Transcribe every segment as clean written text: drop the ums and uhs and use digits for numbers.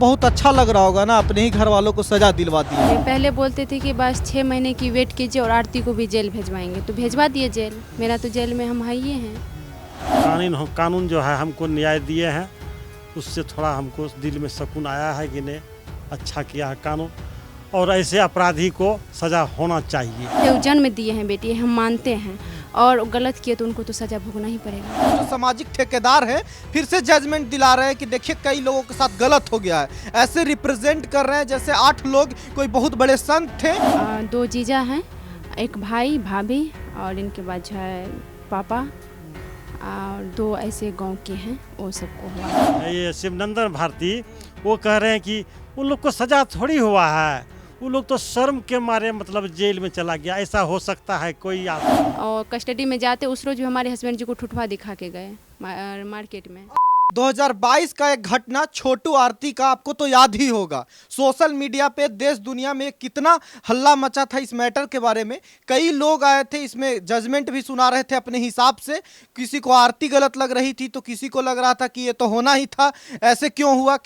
बहुत अच्छा लग रहा होगा ना, अपने ही घर वालों को सजा दिलवा दी। पहले बोलते थे कि बस 6 महीने की वेट कीजिए और आरती को भी जेल भेजवाएंगे, तो भेजवा दिए जेल। मेरा तो जेल में हम हाइए हैं। कानून जो है हमको न्याय दिए हैं, उससे थोड़ा हमको दिल में सुकून आया है कि नहीं, अच्छा किया है कानून, और ऐसे अपराधी को सजा होना चाहिए। जो जन्म दिए हैं बेटी, हम मानते हैं, और गलत किए तो उनको तो सजा भोगना ही पड़ेगा। जो सामाजिक ठेकेदार हैं फिर से जजमेंट दिला रहे हैं कि देखिए कई लोगों के साथ गलत हो गया है। ऐसे रिप्रेजेंट कर रहे हैं जैसे 8 लोग कोई बहुत बड़े संत थे। 2 जीजा हैं, एक भाई भाभी, और इनके बाद जो है पापा, और 2 ऐसे गांव के हैं, वो सबको हुआ। ये शिवनंदन भारती वो कह रहे हैं कि उन लोग को सजा थोड़ी हुआ है, वो लोग तो शर्म के मारे मतलब जेल में चला गया। ऐसा हो सकता है कोई और कस्टडी में जाते उस रोज हमारे हस्बैंड जी को ठुठवा दिखा के गए मार्केट में। 2022 का एक घटना छोटू आरती का आपको तो याद ही होगा। सोशल मीडिया पे देश दुनिया में कितना हल्ला मचा था इस मैटर के बारे में। कई लोग आए थे, इसमें जजमेंट भी सुना रहे थे अपने हिसाब से। किसी को आरती गलत लग रही थी तो किसी को लग रहा था कि ये तो होना ही था, ऐसे क्यों हुआ।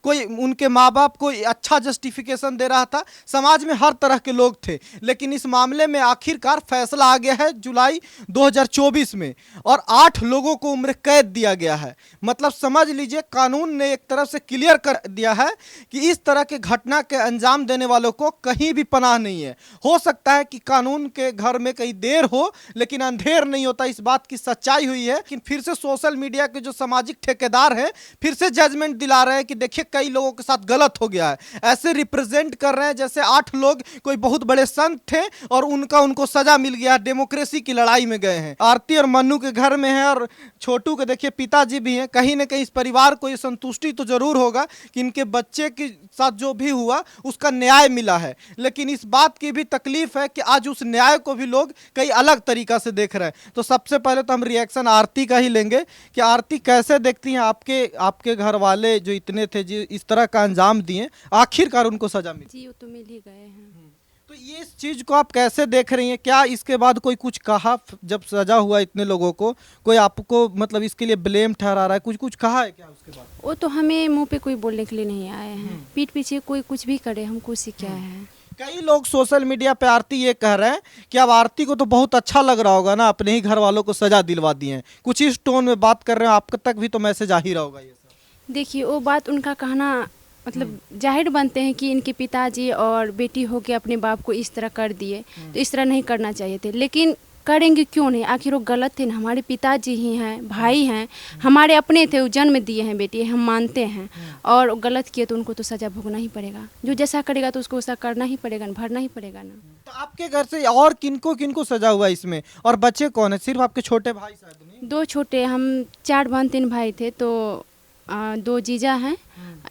कोई उनके माँ बाप को अच्छा जस्टिफिकेशन दे रहा था। समाज में हर तरह के लोग थे, लेकिन इस मामले में आखिरकार फैसला आ गया है जुलाई 2024 में, और 8 लोगों को उम्र कैद दिया गया है। मतलब समझ लीजिए कानून ने एक तरफ से क्लियर कर दिया है कि इस तरह के घटना के अंजाम देने वालों को कहीं भी पनाह नहीं है। हो सकता है कि कानून के घर में कहीं देर हो, लेकिन अंधेर नहीं होता, इस बात की सच्चाई हुई है। लेकिन फिर से सोशल मीडिया के जो सामाजिक ठेकेदार हैं फिर से जजमेंट दिला रहे हैं कि देखिए कई लोगों के साथ गलत हो गया है। ऐसे रिप्रेजेंट कर रहे हैं जैसे 8 लोग कोई बहुत बड़े संत थे और उनको सजा मिल गया। डेमोक्रेसी की लड़ाई में गए हैं। आरती और मन्नू के घर में है, और छोटू के देखिए पिताजी भी हैं। कहीं ना कहीं इस परिवार को ये संतुष्टि तो जरूर होगा कि इनके बच्चे के साथ जो भी हुआ उसका न्याय मिला है, लेकिन इस बात की भी तकलीफ है कि आज उस न्याय को भी लोग कई अलग तरीका से देख रहे हैं। तो सबसे पहले तो हम रिएक्शन आरती का ही लेंगे कि आरती कैसे देखती हैं आपके घर वाले जो इतने थे जो इस तरह का अंजाम दिए, आखिरकार उनको सजा मिली। जी वो तो मिल ही गए हैं। तो ये इस चीज को आप कैसे देख रही हैं? क्या इसके बाद कोई कुछ कहा जब सजा हुआ इतने लोगों को? कोई आपको मतलब इसके लिए ब्लेम ठहरा रहा है? कुछ कहा है क्या उसके बाद? वो तो हमें मुंह पे कोई बोलने के लिए नहीं आए हैं। पीठ पीछे कोई कुछ भी करे, हमको उससे क्या है। कई लोग सोशल मीडिया पे आरती ये कह रहे हैं कि अब आरती को तो बहुत अच्छा लग रहा होगा ना, अपने ही घर वालों को सजा दिलवा दी है। कुछ इस टोन में बात कर रहे हैं, आप तक भी तो मैसेज आ ही रहा होगा ये सब। देखिए वो बात उनका कहना मतलब जाहिर बनते हैं कि इनके पिताजी और बेटी हो के अपने बाप को इस तरह कर दिए, तो इस तरह नहीं करना चाहिए थे। लेकिन करेंगे क्यों नहीं, आखिर वो गलत थे ना। हमारे पिताजी ही हैं, भाई हैं, हमारे अपने थे, वो जन्म दिए हैं बेटी, हम मानते हैं, और गलत किए तो उनको तो सजा भोगना ही पड़ेगा। जो जैसा करेगा तो उसको वैसा करना ही पड़ेगा ना, भरना ही पड़ेगा ना। तो आपके घर से और किनको सजा हुआ इसमें, और बच्चे कौन है? सिर्फ आपके छोटे भाई शायद नहीं? 2 छोटे, हम 4 बहन 3 भाई थे। तो 2 जीजा हैं,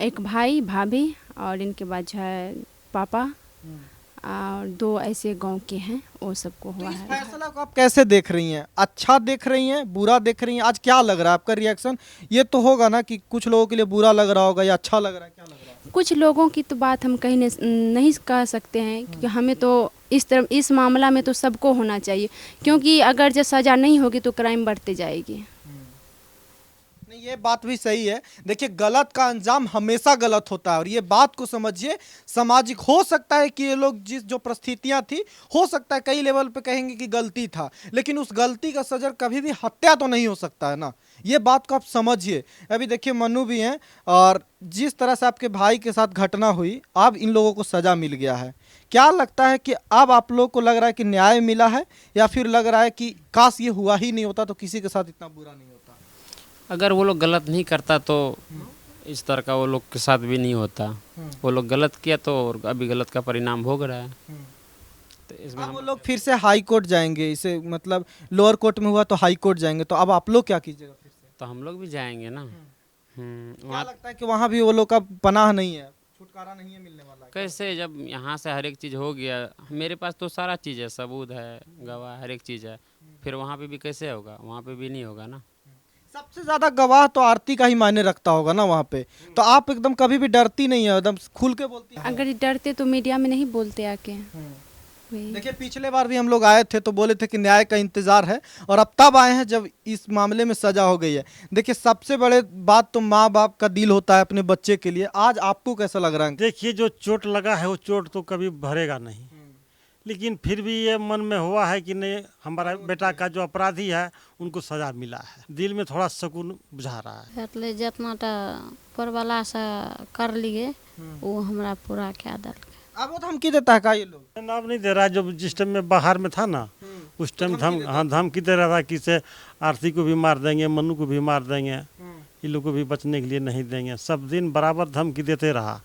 एक भाई भाभी, और इनके बाद जो है पापा, और 2 ऐसे गांव के हैं, वो सबको हुआ तो इस है। फैसला को आप कैसे देख रही हैं? अच्छा देख रही हैं, बुरा देख रही हैं? आज क्या लग रहा है आपका रिएक्शन? ये तो होगा ना कि कुछ लोगों के लिए बुरा लग रहा होगा या अच्छा लग रहा है, क्या लग रहा है? कुछ लोगों की तो बात हम कहीं नहीं कह सकते हैं, क्योंकि हमें तो इस मामला में तो सबको होना चाहिए, क्योंकि अगर जब सज़ा नहीं होगी तो क्राइम बढ़ते जाएगी। नहीं, ये बात भी सही है। देखिए गलत का अंजाम हमेशा गलत होता है, और ये बात को समझिए। सामाजिक हो सकता है कि ये लोग जो परिस्थितियां थी, हो सकता है कई लेवल पे कहेंगे कि गलती था, लेकिन उस गलती का सजर कभी भी हत्या तो नहीं हो सकता है ना। ये बात को आप समझिए। अभी देखिए मन्नू भी हैं, और जिस तरह से आपके भाई के साथ घटना हुई, अब इन लोगों को सजा मिल गया है। क्या लगता है कि अब आप लोग को लग रहा है कि न्याय मिला है, या फिर लग रहा है कि काश ये हुआ ही नहीं होता तो किसी के साथ इतना बुरा नहीं होता? अगर वो लोग गलत नहीं करता तो इस तरह का वो लोग के साथ भी नहीं होता। वो लोग गलत किया तो अभी गलत का परिणाम भोग रहा है। तो इसमें वो लोग फिर से हाई कोर्ट जाएंगे, इसे मतलब लोअर कोर्ट में हुआ तो हाई कोर्ट जाएंगे, तो अब आप लोग क्या कीजिएगा फिर से? तो हम लोग भी जाएंगे ना। क्या लगता है कि वहाँ भी वो लोग का पनाह नहीं है, छुटकारा नहीं है मिलने वाला? कैसे, जब यहाँ से हर एक चीज़ हो गया, मेरे पास तो सारा चीज़ है, सबूत है, गवाह, हर एक चीज़ है, फिर वहाँ पे भी कैसे होगा? वहाँ पे भी नहीं होगा ना। सबसे ज्यादा गवाह तो आरती का ही मायने रखता होगा ना वहाँ पे। तो आप एकदम कभी भी डरती नहीं है, एकदम खुल के बोलती है? अगर डरते तो मीडिया में नहीं बोलते आके। वही। देखिए पिछले बार भी हम लोग आए थे तो बोले थे कि न्याय का इंतजार है, और अब तब आए हैं जब इस मामले में सजा हो गई है। देखिए सबसे बड़े बात तो माँ बाप का दिल होता है अपने बच्चे के लिए। आज आपको कैसा लग रहा है? देखिए जो चोट लगा है वो चोट तो कभी भरेगा नहीं, लेकिन फिर भी ये मन में हुआ है कि नहीं, हमारा बेटा का जो अपराधी है उनको सजा मिला है, दिल में थोड़ा सुकून बुझा रहा है। એટલે જેટનાટા પરવાલા सा कर लिए वो हमरा पूरा क्या दल अब वो धमकी देता है का ये लोग? नाम नहीं दे रहा है, जो जिस टाइम में बाहर में था ना उस टाइम धमकी दे रहा था कि से आरती को भी मार देंगे, मनु को भी मार देंगे, इन लोग को भी बचने के लिए नहीं देंगे। सब दिन बराबर धमकी देते रहा।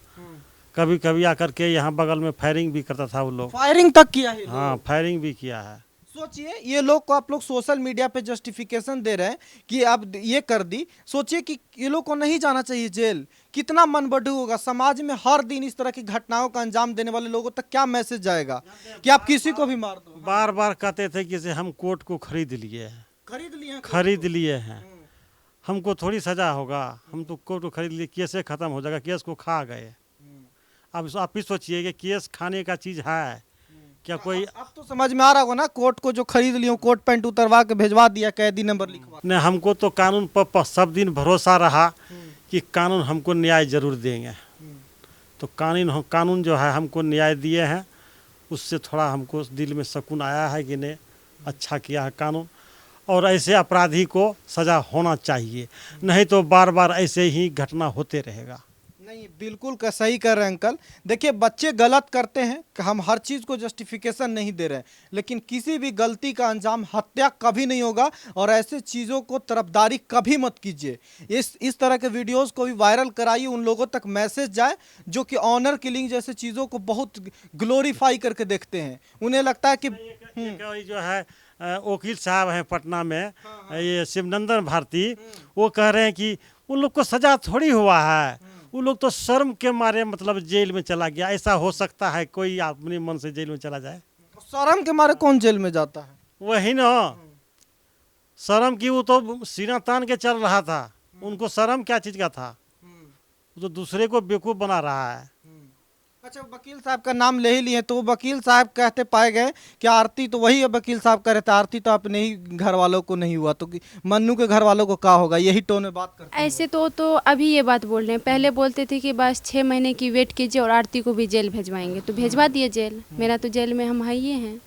कभी कभी आकर के यहाँ बगल में फायरिंग भी करता था वो लोग। फायरिंग तक किया है? हाँ फायरिंग भी किया है। सोचिए ये लोग को आप लोग सोशल मीडिया पे जस्टिफिकेशन दे रहे हैं कि अब ये कर दी। सोचिए कि ये लोग को नहीं जाना चाहिए जेल। कितना मन बढ़ू होगा समाज में। हर दिन इस तरह की घटनाओं का अंजाम देने वाले लोगों तक क्या मैसेज जाएगा कि आप किसी को भी मार दो। बार बार कहते थे कि से हम कोर्ट को खरीद लिए हैं, खरीद लिए हैं, हमको थोड़ी सजा होगा, हम तो कोर्ट को खरीद लिए, केस खत्म हो जाएगा, केस को खा गए। अब आप ही सोचिए कि केस खाने का चीज है क्या कोई? अब तो समझ में आ रहा होगा ना, कोर्ट को जो खरीद लियो, कोर्ट पैंट उतरवा के भेजवा दिया, कैदी नंबर लिखवा। नहीं, हमको तो कानून पर सब दिन भरोसा रहा कि कानून हमको न्याय जरूर देंगे। तो कानून जो है हमको न्याय दिए हैं, उससे थोड़ा हमको दिल में सुकून आया है कि नहीं, अच्छा किया है कानून। और ऐसे अपराधी को सजा होना चाहिए, नहीं तो बार बार ऐसे ही घटना होते रहेगा। नहीं बिल्कुल का सही कर रहे हैं अंकल। देखिए बच्चे गलत करते हैं, हम हर चीज़ को जस्टिफिकेशन नहीं दे रहे हैं, लेकिन किसी भी गलती का अंजाम हत्या कभी नहीं होगा। और ऐसे चीज़ों को तरफदारी कभी मत कीजिए। इस तरह के वीडियोस को भी वायरल कराइए, उन लोगों तक मैसेज जाए जो कि ऑनर किलिंग जैसे चीज़ों को बहुत ग्लोरीफाई करके देखते हैं। उन्हें लगता है कि जो है वकील साहब हैं पटना में, ये शिवनंदन भारती, वो कह रहे हैं कि उन लोग को सजा थोड़ी हुआ है, वो लोग तो शर्म के मारे मतलब जेल में चला गया। ऐसा हो सकता है कोई अपने मन से जेल में चला जाए? शर्म के मारे कौन जेल में जाता है? वही ना, शर्म की, वो तो सीना तान के चल रहा था, उनको शर्म क्या चीज का था? वो तो दूसरे को बेवकूफ बना रहा है। अच्छा वकील साहब का नाम ले ही लिए तो वकील साहब कहते पाए गए कि आरती तो वही है, वकील साहब कह रहे थे आरती तो अपने ही घर वालों को नहीं हुआ तो मन्नू के घर वालों को क्या होगा, यही टोन में बात करते हैं। ऐसे तो अभी ये बात बोल रहे हैं। पहले बोलते थे कि बस 6 महीने की वेट कीजिए और आरती को भी जेल भेजवाएंगे, तो भेजवा दिए जेल। मेरा तो जेल में हम है ही हैं,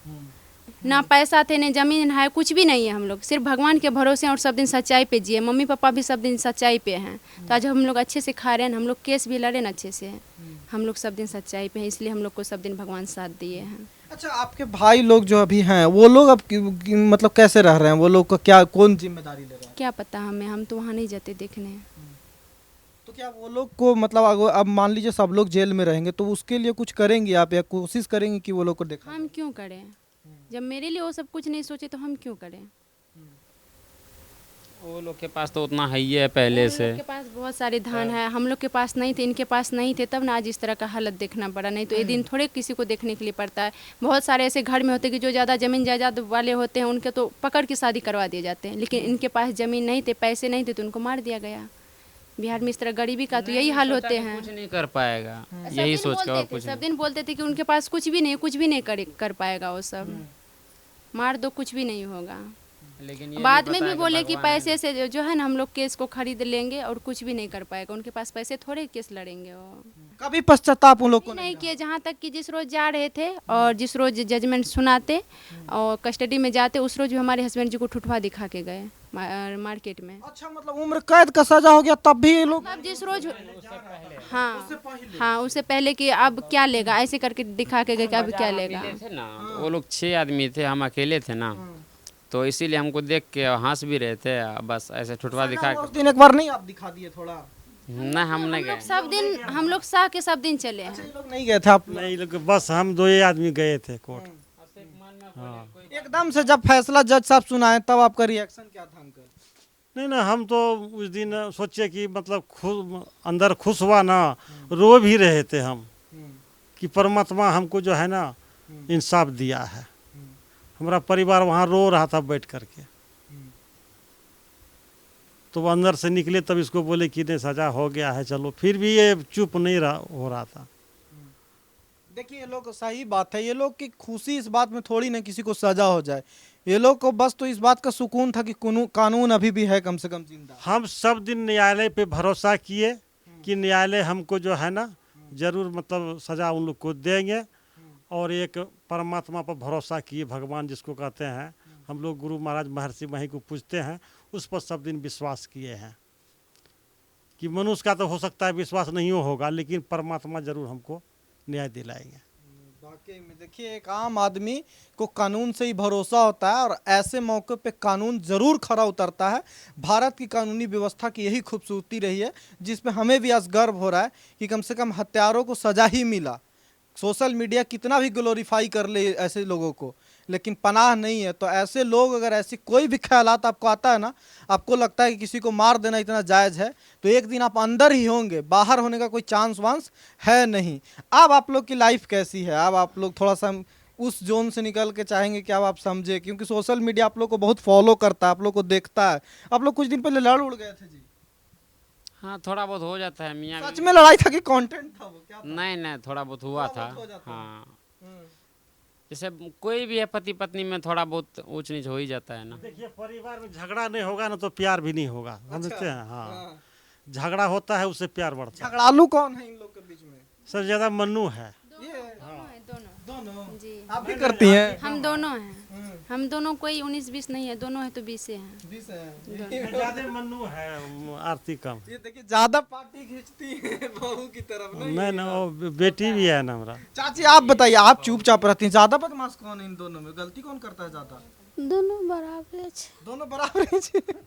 ना पैसा थे ना जमीन है, कुछ भी नहीं है। हम लोग सिर्फ भगवान के भरोसे हैं और सब दिन सच्चाई पे जिए। मम्मी पापा भी सब दिन सच्चाई पे हैं, तो आज हम लोग अच्छे से खा रहे हैं। हम लोग केस भी लड़े ना अच्छे से, हम लोग सब दिन सच्चाई पे हैं, इसलिए हम लोग को सब दिन भगवान साथ दिए हैं। अच्छा आपके भाई लोग जो अभी हैं वो लोग अब मतलब कैसे रह रहे हैं? वो लोग का क्या, कौन जिम्मेदारी ले रहा है? क्या पता हमें, हम तो वहाँ नहीं जाते देखने। तो क्या वो लोग को मतलब अब मान लीजिए सब लोग जेल में रहेंगे तो उसके लिए कुछ करेंगे आप, या कोशिश करेंगे कि वो लोग को देखा? हम क्यों करें? जब मेरे लिए वो सब कुछ नहीं सोचे तो हम क्यों करें? वो लोग के पास तो उतना है ही है पहले से। उन लोग के पास बहुत सारे धान है, हम लोग के पास नहीं थे, इनके पास नहीं थे, तब ना आज इस तरह का हालत देखना पड़ा। नहीं तो ये दिन थोड़े किसी को देखने के लिए पड़ता है। बहुत सारे ऐसे घर में होते हैं कि जो ज़्यादा ज़मीन जायदाद वाले होते हैं, उनके तो पकड़ के शादी करवा दिए जाते हैं, लेकिन इनके पास ज़मीन नहीं थे, पैसे नहीं थे, तो उनको मार दिया गया। बिहार में इस तरह गरीबी का तो यही हाल होते हैं। कुछ नहीं कर पाएगा, यही सोच के और कुछ सब दिन बोलते थे कि उनके पास कुछ भी नहीं, कुछ भी नहीं कर पाएगा वो सब। मार दो कुछ भी नहीं होगा। लेकिन ये बाद भी में पता भी है कि बोले कि भगवान पैसे से जो है ना हम लोग केस को खरीद लेंगे और कुछ भी नहीं कर पाएगा। उनके पास पैसे थोड़े केस लड़ेंगे वो। कभी पश्चाताप उन लोग को नहीं किए, जहाँ तक कि जिस रोज जा रहे थे और जिस रोज जजमेंट सुनाते और कस्टडी में जाते, उस रोज भी हमारे हस्बैंड जी को ठुठवा दिखा के गए मार्केट में। अच्छा मतलब उम्र कैद का सजा हो गया तब भी ये लोग? अब जिस रोज हाँ उससे पहले कि अब क्या लेगा, ऐसे करके दिखा के गए कि अब क्या लेगा। थे ना, वो लोग 6 आदमी थे, हम अकेले थे ना, तो इसीलिए हमको देख के हंस भी रहे थे। बस ऐसे ठुठवा दिखा उस दिन एक बार नहीं आप दिखा दिए थोड़ा? ना, हम नहीं गए। सब दिन हम लोग साह के सब दिन चले हैं। ये लोग नहीं गए थे आप? नहीं लोग, बस हम 2 ही आदमी गए थे कोर्ट। एकदम से जब फैसला जज साहब सुनाए तब आपका रिएक्शन क्या था अंकल? नहीं ना, हम तो उस दिन सोचे कि मतलब अंदर खुश हुआ ना, रो भी रहे थे हम कि परमात्मा हमको जो है ना इंसाफ दिया है। हमारा परिवार वहाँ रो रहा था बैठ करके, तो वो अंदर से निकले तब इसको बोले कि नहीं सजा हो गया है चलो, फिर भी ये चुप नहीं हो रहा था। देखिए ये लोग सही बात है, ये लोग की खुशी इस बात में थोड़ी ना किसी को सजा हो जाए, ये लोग को बस तो इस बात का सुकून था कि कानून अभी भी है कम से कम जिंदा। हम सब दिन न्यायालय पे भरोसा किए कि न्यायालय हमको जो है ना जरूर मतलब सजा उन लोग को देंगे, और एक परमात्मा पर भरोसा किए, भगवान जिसको कहते हैं हम लोग गुरु महाराज महर्षि मही को पूजते हैं, उस पर सब दिन विश्वास किए हैं कि मनुष्य का तो हो सकता है विश्वास नहीं होगा, लेकिन परमात्मा जरूर हमको न्याय दिलाएंगे। वाकई में देखिए एक आम आदमी को कानून से ही भरोसा होता है और ऐसे मौके पे कानून जरूर खरा उतरता है। भारत की कानूनी व्यवस्था की यही खूबसूरती रही है जिसमें हमें भी आज गर्व हो रहा है कि कम से कम हत्यारों को सजा ही मिला। सोशल मीडिया कितना भी ग्लोरीफाई कर ले ऐसे लोगों को, लेकिन पनाह नहीं है। तो ऐसे लोग अगर ऐसी कोई भी ख्यालात आपको आता है ना, आपको लगता है कि किसी को मार देना इतना जायज़ है, तो एक दिन आप अंदर ही होंगे, बाहर होने का कोई चांस वांस है नहीं। अब आप लोग की लाइफ कैसी है, अब आप लोग थोड़ा सा उस जोन से निकल के चाहेंगे कि अब आप समझे, क्योंकि सोशल मीडिया आप लोग को बहुत फॉलो करता है, आप लोग को देखता है। आप लोग कुछ दिन पहले लड़ उड़ गए थे जी? हाँ थोड़ा बहुत हो जाता है मियाँ सच में लड़ाई था कि कंटेंट था वो, क्या था? नहीं नहीं थोड़ा बहुत हुआ थोड़ा था। बहुत हो जाता है। हाँ हम्म। जैसे कोई भी है पति पत्नी में थोड़ा बहुत ऊंच नीच हो ही जाता है ना। देखिए परिवार में झगड़ा नहीं होगा ना तो प्यार भी नहीं होगा, समझते हैं। हाँ, हाँ। झगड़ा होता है उससे प्यार बढ़ता है। झगड़ालू कौन है इन लोग के बीच में? सबसे ज्यादा मन्नू है। ये दोनों दोनों जी, आप भी करती हैं? हम दोनों हैं। हम दोनों कोई 19-20 नहीं है, दोनों है तो 20 हैं। 20 हैं। ज्यादा मन्नू है, आरती कम। ये देखिए ज्यादा पार्टी खींचती है बहू की तरफ ना। नहीं ना, वो बेटी भी है ना हमारा। चाची आप बताइए, आप चुपचाप रहती हैं, ज्यादा बदमाश कौन है इन दोनों में? गलती कौन करता है ज्यादा? दोनों बराबर है। दोनों बराबर हैं।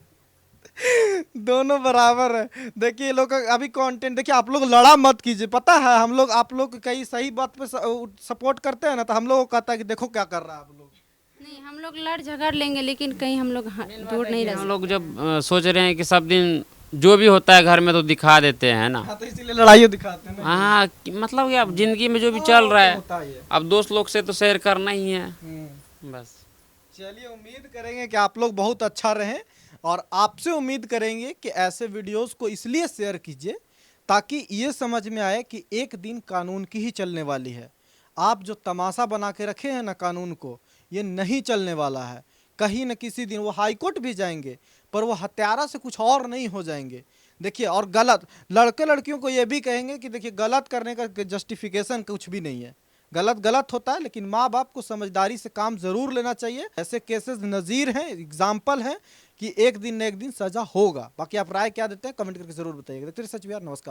दोनों बराबर है। देखिए ये लोग का अभी कंटेंट देखिए, आप लोग लड़ा मत कीजिए, पता है हम लोग आप लोग कई सही बात पे सपोर्ट करते हैं ना, तो हम लोग को कहता है कि देखो क्या कर रहा है आप लोग। नहीं, हम लोग लड़ झगड़ लेंगे लेकिन कहीं हम लोग दूर नहीं रह हम सकते। लोग जब सोच रहे हैं कि सब दिन जो भी होता है घर में तो दिखा देते हैं ना। हाँ तो इसीलिए लड़ाई दिखाते हैं ना। हाँ मतलब कि अब जिंदगी में जो भी चल रहा है होता ही है। अब दोस्त लोग से तो शेयर करना ही है बस। चलिए उम्मीद करेंगे कि आप लोग बहुत अच्छा रहें, और आपसे उम्मीद करेंगे कि ऐसे वीडियोस को इसलिए शेयर कीजिए ताकि ये समझ में आए कि एक दिन कानून की ही चलने वाली है। आप जो तमाशा बना के रखे हैं ना कानून को, ये नहीं चलने वाला है। कहीं न किसी दिन वो हाई कोर्ट भी जाएंगे, पर वो हत्यारा से कुछ और नहीं हो जाएंगे। देखिए और गलत लड़के लड़कियों को ये भी कहेंगे कि देखिए गलत करने का जस्टिफिकेशन कुछ भी नहीं है, गलत गलत होता है, लेकिन माँ बाप को समझदारी से काम जरूर लेना चाहिए। ऐसे केसेस नज़ीर हैं, एग्जाम्पल हैं कि एक दिन न एक दिन सजा होगा। बाकी आप राय क्या देते हैं कमेंट करके जरूर बताइएगा। देखते रहिए सच विहार, नमस्कार।